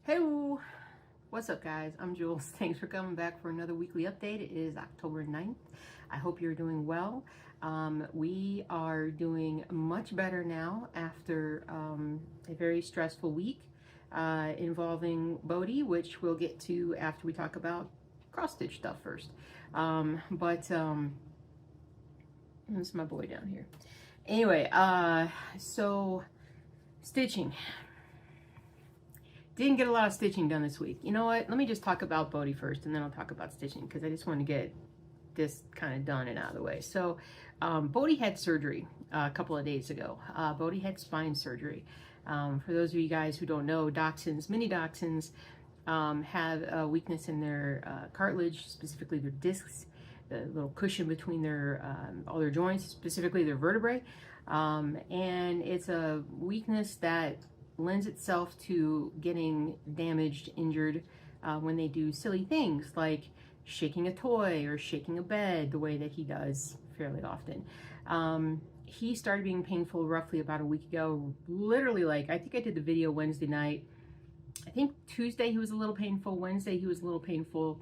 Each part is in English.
Hey, what's up guys? I'm Jules. Thanks for coming back for another weekly update. It is October 9th. I hope you're doing well. We are doing much better now after a very stressful week involving Bodie, which we'll get to after we talk about cross-stitch stuff first. This is my boy down here. Anyway, so stitching. Didn't get a lot of stitching done this week. You know what? Let me just talk about Bodie first, and then I'll talk about stitching, because I just want to get this kind of done and out of the way. So, Bodie had surgery a couple of days ago. Bodie had spine surgery. For those of you guys who don't know, dachshunds, mini dachshunds, have a weakness in their cartilage, specifically their discs, the little cushion between their all their joints, specifically their vertebrae. And it's a weakness that lends itself to getting damaged, injured when they do silly things like shaking a toy or shaking a bed the way that he does fairly often. He started being painful roughly about a week ago. Literally, like, I think I did the video Wednesday night. I think Tuesday he was a little painful. Wednesday he was a little painful.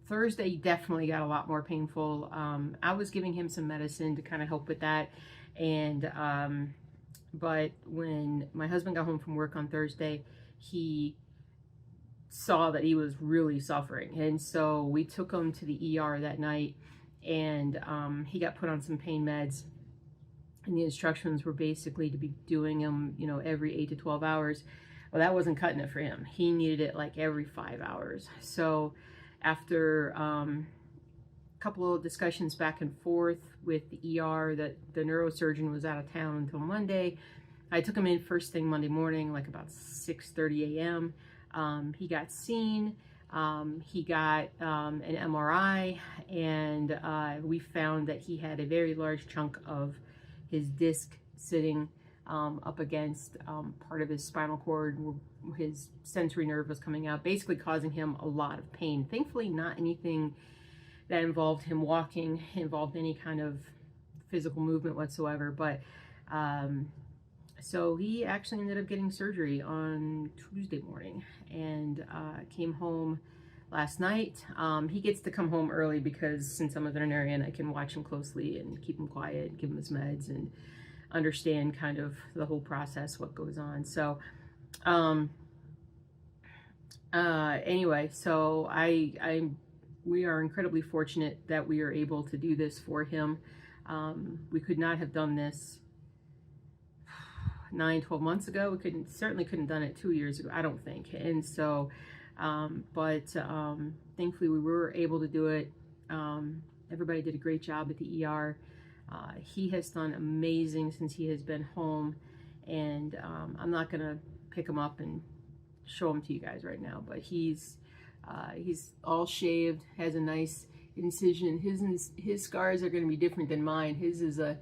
Thursday definitely got a lot more painful. I was giving him some medicine to kind of help with that. And but when my husband got home from work on Thursday, he saw that he was really suffering. And so we took him to the ER that night, and he got put on some pain meds. And the instructions were basically to be doing them, you know, every 8 to 12 hours. Well, that wasn't cutting it for him. He needed it like every 5 hours. So after a couple of discussions back and forth with the ER, that the neurosurgeon was out of town until Monday, I took him in first thing Monday morning, like about 6:30 a.m. He got seen. He got an MRI, and we found that he had a very large chunk of his disc sitting up against part of his spinal cord, where his sensory nerve was coming out, basically causing him a lot of pain. Thankfully, not anything that involved him walking, involved any kind of physical movement whatsoever. But so he actually ended up getting surgery on Tuesday morning, and came home last night. He gets to come home early because since I'm a veterinarian, I can watch him closely and keep him quiet, give him his meds, and understand kind of the whole process, what goes on. So anyway, so we are incredibly fortunate that we are able to do this for him. We could not have done this 9-12 months ago. We certainly couldn't have done it 2 years ago, I don't think. And so thankfully we were able to do it. Everybody did a great job at the ER. He has done amazing since he has been home, and I'm not gonna pick him up and show him to you guys right now, but he's all shaved, has a nice incision. His scars are going to be different than mine. His is a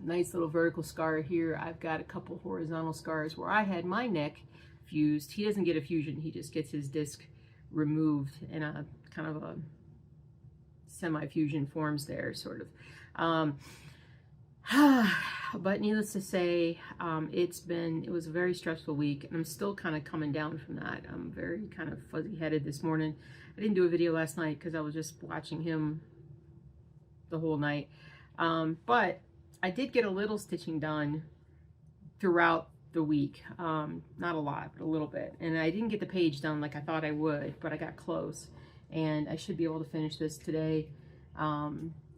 nice little vertical scar here. I've got a couple horizontal scars where I had my neck fused. He doesn't get a fusion. He just gets his disc removed, in a kind of a semi-fusion forms there, sort of. But needless to say, it was a very stressful week, and I'm still kind of coming down from that. I'm very kind of fuzzy-headed this morning. I didn't do a video last night because I was just watching him the whole night. But I did get a little stitching done throughout the week. Not a lot, but a little bit. And I didn't get the page done like I thought I would, but I got close. And I should be able to finish this today.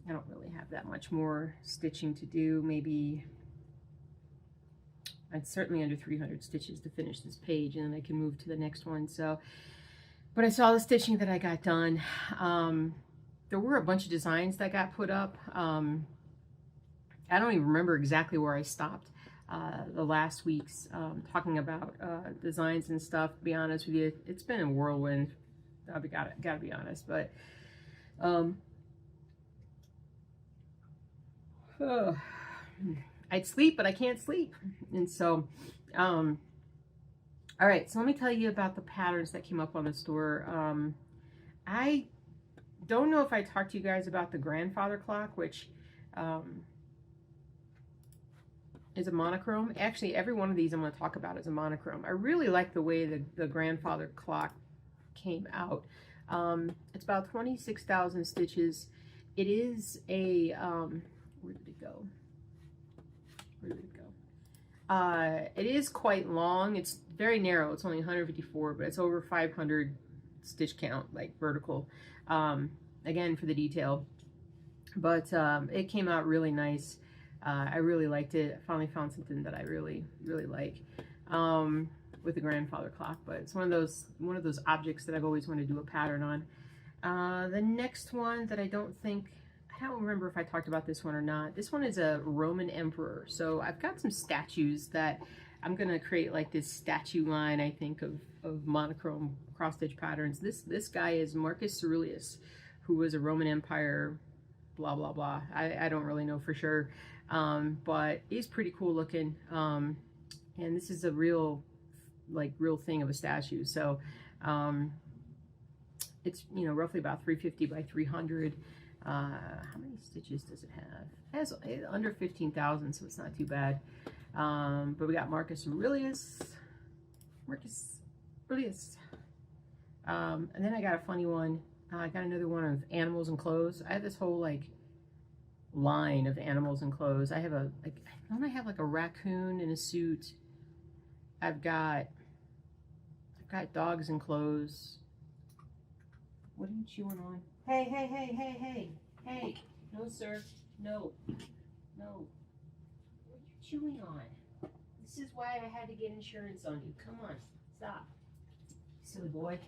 I don't really have that much more stitching to do. Maybe I'd certainly under 300 stitches to finish this page, and then I can move to the next one. So, but I saw the stitching that I got done. There were a bunch of designs that got put up. I don't even remember exactly where I stopped the last week's talking about designs and stuff. To be honest with you, it's been a whirlwind. Gotta be honest, but I'd sleep, but I can't sleep. And so, all right, so let me tell you about the patterns that came up on the store. I don't know if I talked to you guys about the grandfather clock, which is a monochrome. Actually, every one of these I'm going to talk about is a monochrome. I really like the way the grandfather clock came out. It's about 26,000 stitches. It is a, where did it go? Where did it go? It is quite long. It's very narrow. It's only 154, but it's over 500 stitch count, like vertical. Again, for the detail. But it came out really nice. I really liked it. I finally found something that I really, really like with the grandfather clock. But it's one of those objects that I've always wanted to do a pattern on. The next one that I don't remember if I talked about this one or not. This one is a Roman emperor. So I've got some statues that I'm gonna create like this statue line, I think, of monochrome cross stitch patterns. This guy is Marcus Aurelius, who was a Roman Empire, blah blah blah. I don't really know for sure, but he's pretty cool looking. And this is a real thing of a statue. So it's, you know, roughly about 350 by 300. How many stitches does it have? It has under 15,000, so it's not too bad. But we got Marcus Aurelius. And then I got a funny one. I got another one of animals and clothes. I have this whole like line of animals and clothes. I have don't I have like a raccoon in a suit? I've got dogs and clothes. What are you chewing on? Hey, hey, hey, hey, hey, hey. No, sir. No. No. What are you chewing on? This is why I had to get insurance on you. Come on. Stop. Silly boy.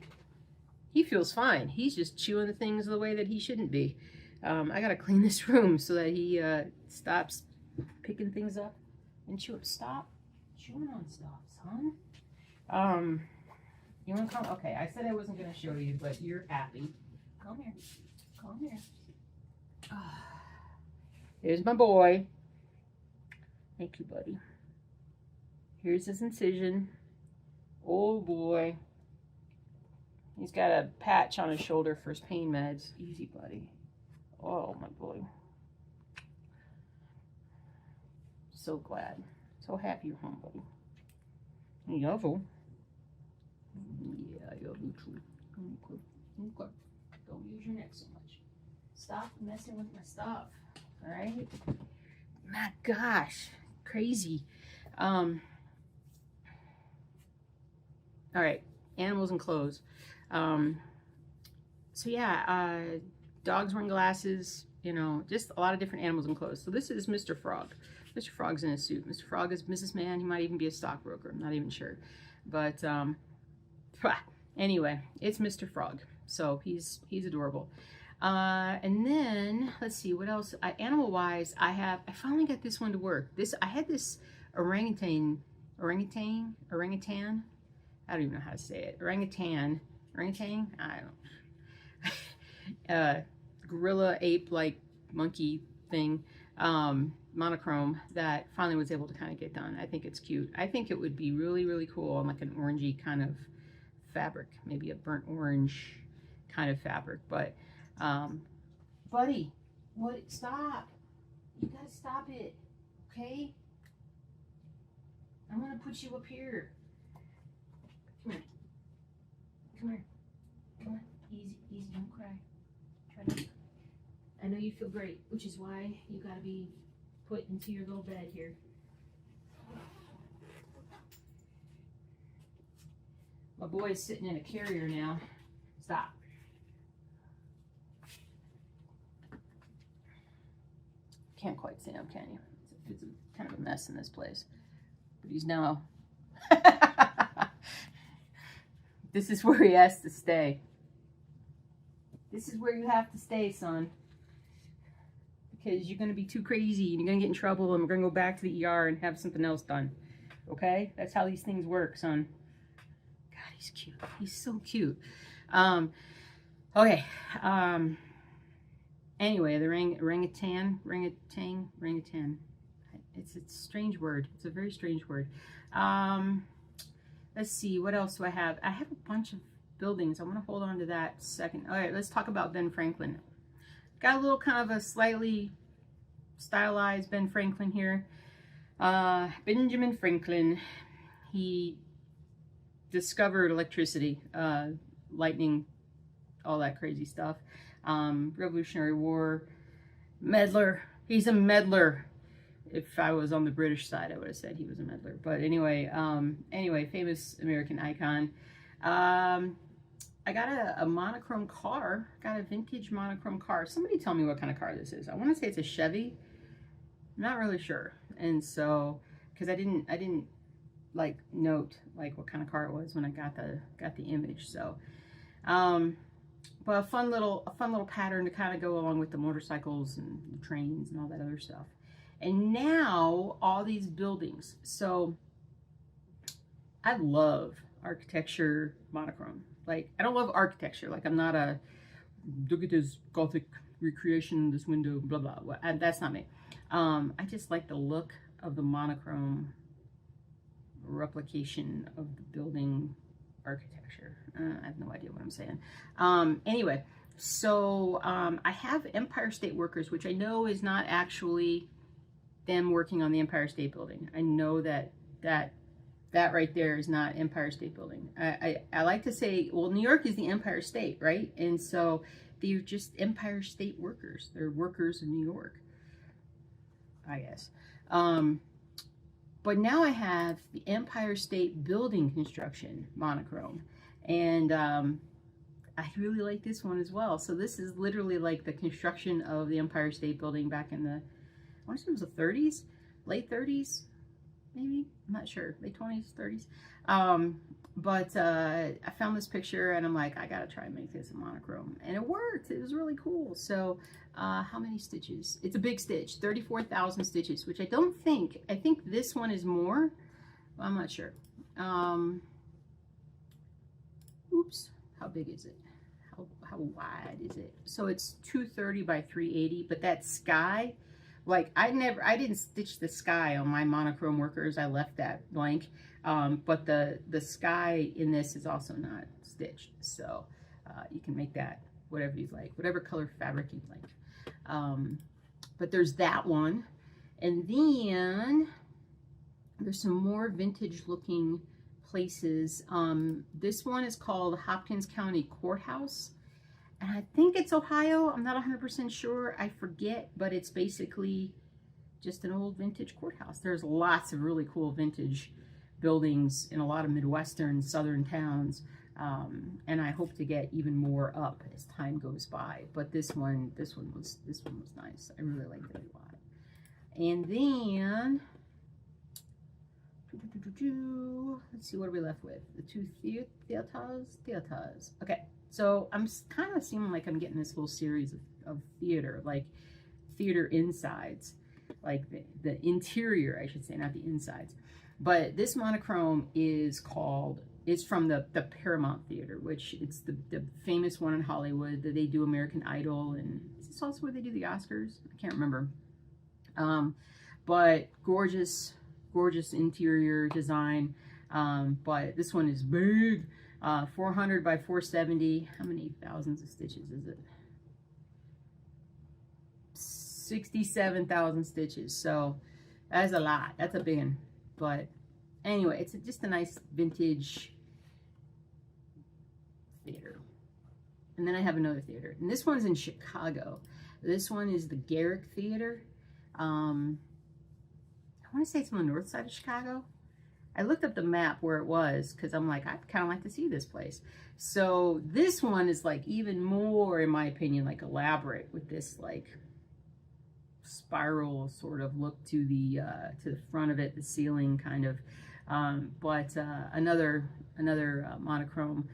He feels fine. He's just chewing the things the way that he shouldn't be. I gotta clean this room so that he stops picking things up and chewing. Stop chewing on stuff, son. You wanna come? Okay, I said I wasn't gonna show you, but you're happy. Come here. Come here. Here's my boy. Thank you, buddy. Here's his incision. Oh boy. He's got a patch on his shoulder for his pain meds. Easy, buddy. Oh, my boy. So glad. So happy you're home, buddy. You love you. Yeah, I love you too. Okay. Don't use your neck so much. Stop messing with my stuff. Alright? My gosh. Crazy. Alright. Animals and clothes. So yeah, dogs wearing glasses, you know, just a lot of different animals and clothes. So this is Mr. Frog. Mr. Frog's in a suit. Mr. Frog is Mrs. Man. He might even be a stockbroker. I'm not even sure. But anyway, it's Mr. Frog. So he's adorable. And then let's see what else. Animal wise, I finally got this one to work. I had this orangutan. I don't even know how to say it. Orangutan. I don't. Gorilla ape like monkey thing. Monochrome that finally was able to kind of get done. I think it's cute. I think it would be really, really cool on like an orangey kind of fabric, maybe a burnt orange kind of fabric. But buddy, what? Stop! You gotta stop it, okay? I'm gonna put you up here. Come here. Come here. Come on. Easy, easy. Don't cry. Try not to. I know you feel great, which is why you gotta be put into your little bed here. My boy's sitting in a carrier now. Stop. Can't quite see him, can you? It's a kind of a mess in this place. But he's now... This is where he has to stay. This is where you have to stay, son. Because you're going to be too crazy and you're going to get in trouble and we're going to go back to the ER and have something else done. Okay? That's how these things work, son. God, he's cute. He's so cute. Okay. Anyway, the orangutan. It's a strange word. It's a very strange word. Let's see, what else do I have? I have a bunch of buildings. I want to hold on to that second. All right, let's talk about Ben Franklin. Got a little kind of a slightly stylized Ben Franklin here. Benjamin Franklin, he discovered electricity, lightning, all that crazy stuff. Revolutionary War, meddler. He's a meddler. If I was on the British side, I would have said he was a meddler. But anyway, famous American icon. I got a monochrome car. Got a vintage monochrome car. Somebody tell me what kind of car this is. I want to say it's a Chevy. I'm not really sure. And so, because I didn't like note like what kind of car it was when I got the image. So, but a fun little pattern to kind of go along with the motorcycles and the trains and all that other stuff. And now all these buildings. So I love architecture monochrome. Like, I don't love architecture. Like, I'm not a, look at this Gothic recreation, this window, blah, blah. That's not me. I just like the look of the monochrome replication of the building architecture. I have no idea what I'm saying. Anyway, so I have Empire State Workers, which I know is not actually them working on the Empire State Building. I know that right there is not Empire State Building. I like to say, well, New York is the Empire State, right? And so they're just Empire State Workers. They're workers in New York, I guess. But now I have the Empire State Building construction monochrome. And I really like this one as well. So this is literally like the construction of the Empire State Building back in the, I want to say it was the 30s, late 30s, maybe, I'm not sure, late 20s, 30s. But I found this picture and I'm like, I gotta try and make this a monochrome. And it worked, it was really cool. So how many stitches? It's a big stitch, 34,000 stitches, which I think this one is more, I'm not sure. Oops, how big is it? How wide is it? So it's 230 by 380, but that sky, like I didn't stitch the sky on my monochrome workers. I left that blank. But the sky in this is also not stitched. So you can make that whatever you like, whatever color fabric you like. But there's that one. And then there's some more vintage looking places. This one is called Hopkins County Courthouse. And I think it's Ohio. I'm not 100% sure. I forget, but it's basically just an old vintage courthouse. There's lots of really cool vintage buildings in a lot of Midwestern, southern towns. And I hope to get even more up as time goes by. But this one was nice. I really liked it a lot. And then let's see, what are we left with? The two theaters. Okay, so I'm kind of seeming like I'm getting this whole series of theater, like theater insides, like the interior, I should say, not the insides. But this monochrome is from the Paramount Theater, which it's the famous one in Hollywood that they do American Idol, and is this also where they do the Oscars? I can't remember. But gorgeous interior design. But this one is big, 400 by 470. How many thousands of stitches is it? 67,000 stitches. So that's a lot. That's a big one. But anyway, it's just a nice vintage theater. And then I have another theater, and this one's in Chicago. This one is the Garrick Theater. I want to say it's on the north side of Chicago. I looked up the map where it was because I'm like, I'd kind of like to see this place. So this one is like even more, in my opinion, like elaborate with this like spiral sort of look to the front of it, the ceiling kind of. But another monochrome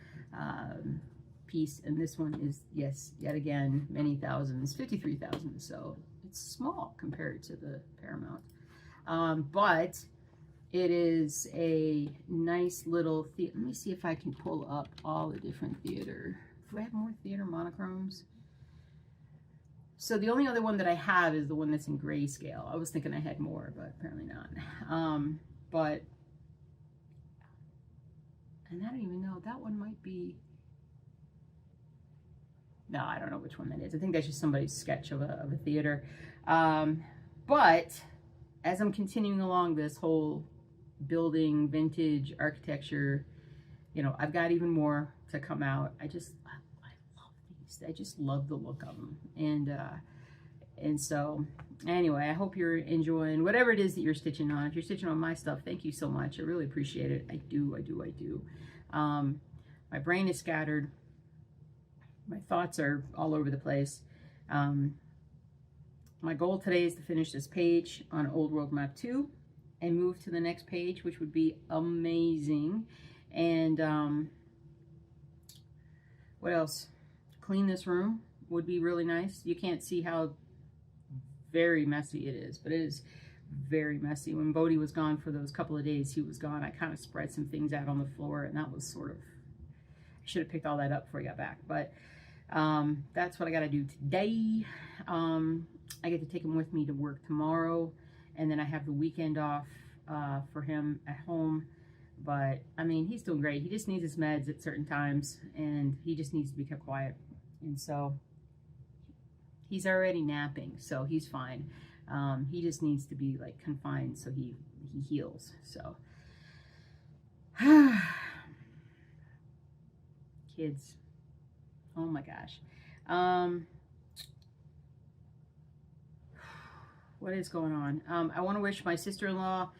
piece, and this one is, yes, yet again, many thousands, 53,000. So it's small compared to the Paramount. But it is a nice little theater. Let me see if I can pull up all the different theater. Do I have more theater monochromes? So the only other one that I have is the one that's in grayscale. I was thinking I had more, but apparently not. And I don't even know, that one might be, no, I don't know which one that is. I think that's just somebody's sketch of a theater. But as I'm continuing along this whole building vintage architecture, you know, I've got even more to come out. I love these. I just love the look of them. And so anyway, I hope you're enjoying whatever it is that you're stitching on. If you're stitching on my stuff, thank you so much. I really appreciate it. I do. My brain is scattered. My thoughts are all over the place. My goal today is to finish this page on Old World Map 2 and move to the next page, which would be amazing. And what else? Clean this room would be really nice. You can't see how very messy it is, but it is very messy. When Bodie was gone for those couple of days he was gone, I kind of spread some things out on the floor, and that was sort of, I should have picked all that up before I got back, but that's what I got to do today. I get to take him with me to work tomorrow, and then I have the weekend off for him at home. But I mean, he's doing great. He just needs his meds at certain times, and he just needs to be kept quiet. And so he's already napping, so he's fine. He just needs to be like confined so he heals. So kids, oh my gosh. What is going on? I want to wish my sister-in-law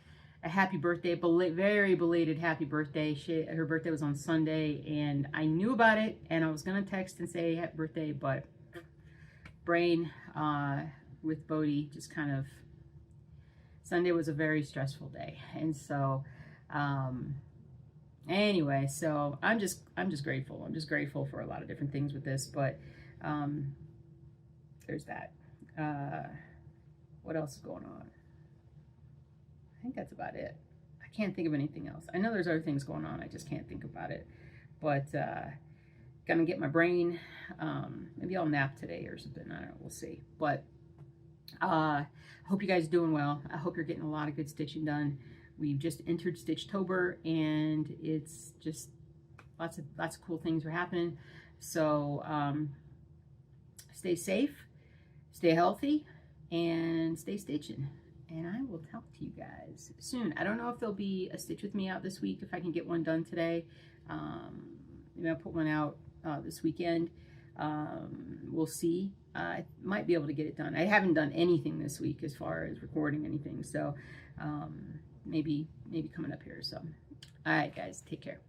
a happy birthday, very belated happy birthday. Her birthday was on Sunday, and I knew about it, and I was gonna text and say happy birthday, but brain with Bodie just kind of, Sunday was a very stressful day, and so anyway, so I'm just grateful. I'm just grateful for a lot of different things with this, but there's that. What else is going on? I think that's about it. I can't think of anything else. I know there's other things going on. I just can't think about it. But gonna get my brain. Maybe I'll nap today or something. I don't know. We'll see. But I hope you guys are doing well. I hope you're getting a lot of good stitching done. We've just entered Stitchtober, and it's just lots of cool things are happening. So stay safe, stay healthy, and stay stitching. And I will talk to you guys soon. I don't know if there'll be a stitch with me out this week, if I can get one done today. Maybe I'll put one out this weekend. We'll see. I might be able to get it done. I haven't done anything this week as far as recording anything, so maybe coming up here. So, all right, guys, take care.